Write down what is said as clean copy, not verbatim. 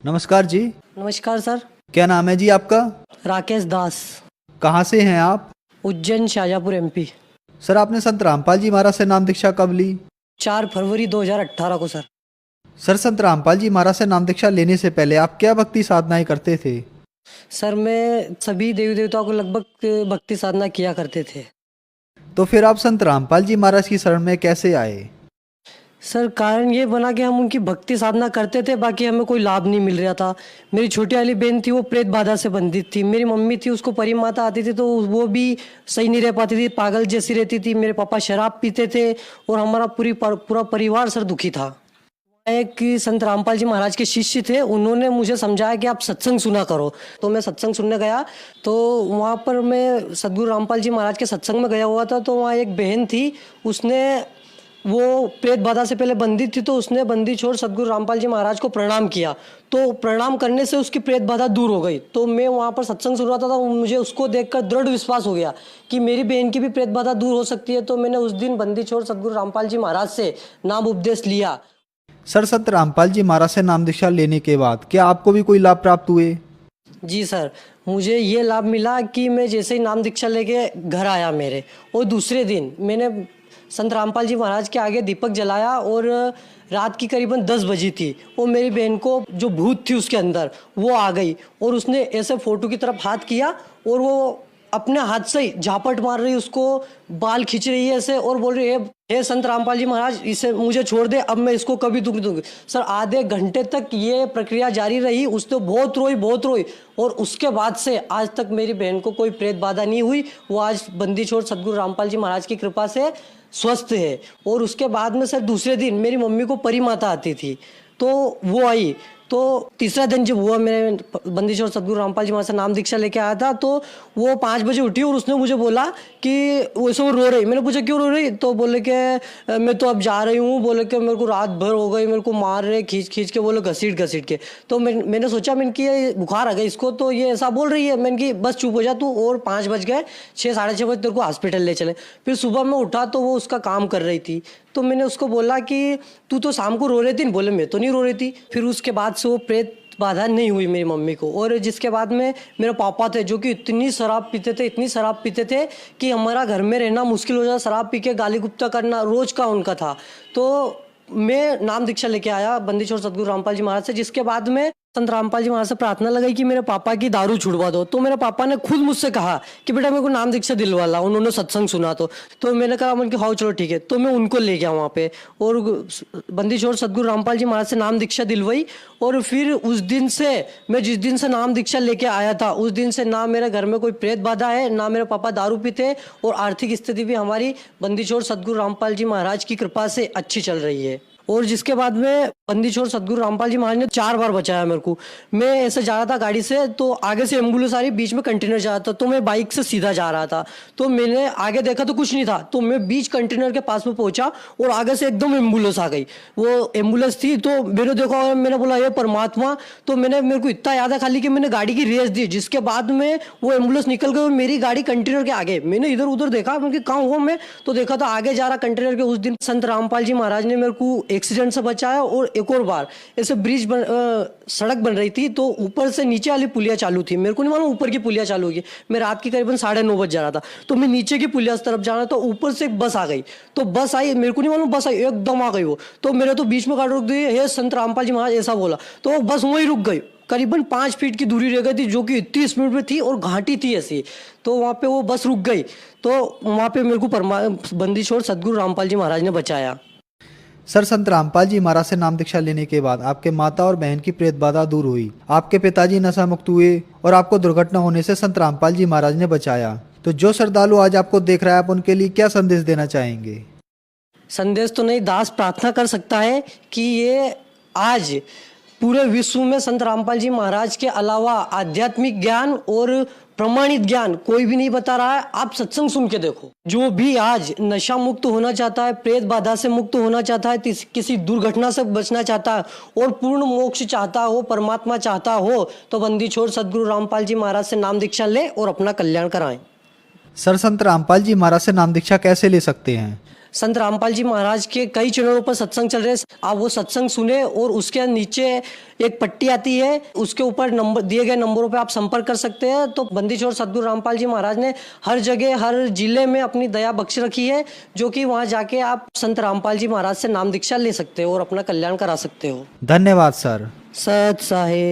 नमस्कार जी। नमस्कार सर। क्या नाम है जी आपका? राकेश दास। कहाँ से हैं आप? उज्जैन शाजापुर एमपी। सर आपने संत रामपाल जी महाराज से नाम दीक्षा कब ली? 4 फरवरी 2018 को सर। सर संत रामपाल जी महाराज से नाम दीक्षा लेने से पहले आप क्या भक्ति साधनाएं करते थे? सर मैं सभी देवी देवताओं को लगभग भक्ति साधना किया करते थे। तो फिर आप संत रामपाल जी महाराज की शरण में कैसे आए? सर कारण ये बना कि हम उनकी भक्ति साधना करते थे, बाकी हमें कोई लाभ नहीं मिल रहा था। मेरी छोटी वाली बहन थी, वो प्रेत बाधा से बंधित थी। मेरी मम्मी थी, उसको परी माता आती थी तो वो भी सही नहीं रह पाती थी, पागल जैसी रहती थी। मेरे पापा शराब पीते थे और हमारा पूरा परिवार सर दुखी था। एक संत रामपाल जी महाराज के शिष्य थे, उन्होंने मुझे समझाया कि आप सत्संग सुना करो। तो मैं सत्संग सुनने गया, तो वहाँ पर मैं सदगुरु रामपाल जी महाराज के सत्संग में गया हुआ था। तो वहाँ एक बहन थी, उसने वो प्रेत बाधा से पहले बंदी थी, तो उसने बंदी छोड़ सदगुरु रामपाल जी महाराज को प्रणाम किया। तो प्रणाम करने से उसकी प्रेत बाधा दूर हो गई। तो मैं वहाँ पर सत्संग सुन रहा था, तो मुझे उसको देखकर दृढ़ विश्वास हो गया कि मेरी बहन की भी प्रेत बाधा दूर हो सकती है। तो मैंने उस दिन बंदी छोड़ सदगुरु रामपाल जी महाराज से नाम उपदेश लिया। सर संत रामपाल जी महाराज से नाम दीक्षा लेने के बाद क्या आपको भी कोई लाभ प्राप्त हुए? जी सर, मुझे ये लाभ मिला कि मैं जैसे ही नाम दीक्षा लेके घर आया मेरे, और दूसरे दिन मैंने संत रामपाल जी महाराज के आगे दीपक जलाया, और रात की करीबन 10 बजी थी। और मेरी बहन को जो भूत थी उसके अंदर वो आ गई, और उसने ऐसे फोटो की तरफ हाथ किया, और वो अपने हाथ से ही झापट मार रही, उसको बाल खींच रही है ऐसे, और बोल रही है, हे संत रामपाल जी महाराज, इसे मुझे छोड़ दे, अब मैं इसको कभी दुख नहीं दूंगी। सर आधे घंटे तक ये प्रक्रिया जारी रही। उसने बहुत रोई, और उसके बाद से आज तक मेरी बहन को कोई प्रेत बाधा नहीं हुई। वो आज बंदी छोड़ सदगुरु रामपाल जी महाराज की कृपा से स्वस्थ है। और उसके बाद में सर दूसरे दिन मेरी मम्मी को परी माता आती थी, तो वो आई। तो तीसरा दिन जब हुआ, मैं बंदीश्वर सदगुरु रामपाल जी महाराज से नाम दीक्षा लेके आया था, तो वो 5 बजे उठी और उसने मुझे बोला कि वैसे वो रो रही। मैंने पूछा क्यों रो रही? तो बोले कि मैं तो अब जा रही हूँ, बोले कि मेरे को रात भर हो गई, मेरे को मार रहे खींच के, बोले घसीट के। तो मैंने सोचा, मैंने कि ये बुखार आ गया इसको, तो ये ऐसा बोल रही है। मैंने कि बस चुप हो जा तू। और 5 बज गए, 6 साढ़े 6 बजे तेरे को हॉस्पिटल ले चले। फिर सुबह मैं उठा तो वो उसका काम कर रही थी। तो मैंने उसको बोला कि तू तो शाम को रो रही थी। बोले मैं तो नहीं रो रही थी। फिर उसके बाद से वो प्रेत बाधा नहीं हुई मेरी मम्मी को। और जिसके बाद में मेरे पापा थे, जो कि इतनी शराब पीते थे कि हमारा घर में रहना मुश्किल हो जाता। शराब पी के गाली गुप्ता करना रोज का उनका था। तो मैं नाम दीक्षा लेके आया बंदी छोड़ सदगुरु रामपाल जी महाराज से, जिसके बाद में संत रामपाल जी महाराज से प्रार्थना लगाई कि मेरे पापा की दारू छुड़वा दो। तो मेरे पापा ने खुद मुझसे कहा कि बेटा मेरे को नाम दीक्षा दिलवा ला, उन्होंने सत्संग सुना। तो मैंने कहा उनके हाँ चलो ठीक है। तो मैं उनको ले गया वहाँ पे, और बंदी छोड़ सदगुरु रामपाल जी महाराज से नाम दीक्षा दिलवाई। और फिर उस दिन से, मैं जिस दिन से नाम दीक्षा लेके आया था, उस दिन से ना मेरे घर में कोई प्रेत बाधा है, ना मेरे पापा दारू पीते, और आर्थिक स्थिति भी हमारी बंदी छोड़ सदगुरु रामपाल जी महाराज की कृपा से अच्छी चल रही है। और जिसके बाद में बंदी छोड़ सदगुरु रामपाल जी महाराज ने 4 बार बचाया मेरे को। मैं ऐसे जा रहा था गाड़ी से, तो आगे से एम्बुलेंस आ रही, बीच में कंटेनर जा रहा था, तो मैं बाइक से सीधा जा रहा था। तो मैंने आगे देखा तो कुछ नहीं था, तो मैं बीच कंटेनर के पास में पहुंचा, और आगे से एकदम एम्बुलेंस आ गई। वो एम्बुलेंस थी, तो मैंने देखा और मैंने बोला ये परमात्मा। तो मेरे को इतना याद है खाली कि मैंने गाड़ी की रेस दी, जिसके बाद में वो एम्बुलेंस निकल गई और मेरी गाड़ी कंटेनर के आगे। मैंने इधर उधर देखा, मैं कहाँ हुआ मैं, तो देखा तो आगे जा रहा कंटेनर के। उस दिन संत रामपाल जी महाराज ने मेरे को एक्सीडेंट से बचाया। और एक और बार ऐसे सड़क बन रही थी, तो ऊपर से नीचे वाली पुलिया चालू थी, मेरे को नहीं मालूम ऊपर की पुलिया चालू होगी। मैं रात की करीबन 9:30 बजे जा रहा था, तो मैं नीचे की पुलिया तरफ जा रहा था, ऊपर से एक बस आ गई। तो बस आई, मेरे को नहीं मालूम बस आई, एकदम आ गई वो। तो मेरे तो बीच में गाड़ी रोक दी, हे संत रामपाल जी महाराज ऐसा बोला, तो वो बस वहीं रुक गई। करीबन 5 फीट की दूरी रह गई थी, जो कि इतनी स्पीड में थी और घाटी थी ऐसी। तो वहाँ पे वो बस रुक गई, तो वहाँ पे मेरे को बंदी छोड़ सदगुरु रामपाल जी महाराज ने बचाया। सर संत रामपाल जी महाराज से नाम दीक्षा लेने के बाद आपके माता और बहन की प्रेत बाधा दूर हुई, आपके पिताजी नशा मुक्त हुए, और आपको दुर्घटना होने से संत रामपाल जी महाराज ने बचाया। तो जो श्रद्धालु आज आपको देख रहा है, आप उनके लिए क्या संदेश देना चाहेंगे? संदेश तो नहीं, दास प्रार्थना कर सकता है कि ये आज पूरे विश्व में संत रामपाल जी महाराज के अलावा आध्यात्मिक ज्ञान और प्रमाणित ज्ञान कोई भी नहीं बता रहा है। आप सत्संग सुन के देखो, जो भी आज नशा मुक्त होना चाहता है, प्रेत बाधा से मुक्त होना चाहता है, किसी दुर्घटना से बचना चाहता है, और पूर्ण मोक्ष चाहता हो, परमात्मा चाहता हो, तो बंदी छोड़ सदगुरु रामपाल जी महाराज से नाम दीक्षा ले और अपना कल्याण कराएं। सर संत रामपाल जी महाराज से नाम दीक्षा कैसे ले सकते हैं? संत रामपाल जी महाराज के कई चैनलों पर सत्संग चल रहे हैं, आप वो सत्संग सुने और उसके नीचे एक पट्टी आती है, उसके ऊपर नंबर दिए गए नंबरों पे आप संपर्क कर सकते हैं। तो बंदीछोड़ सद्गुरु रामपाल जी महाराज ने हर जगह हर जिले में अपनी दया बख्श रखी है, जो कि वहाँ जाके आप संत रामपाल जी महाराज से नाम दीक्षा ले सकते हो और अपना कल्याण करा सकते हो। धन्यवाद सर। सत साहिब।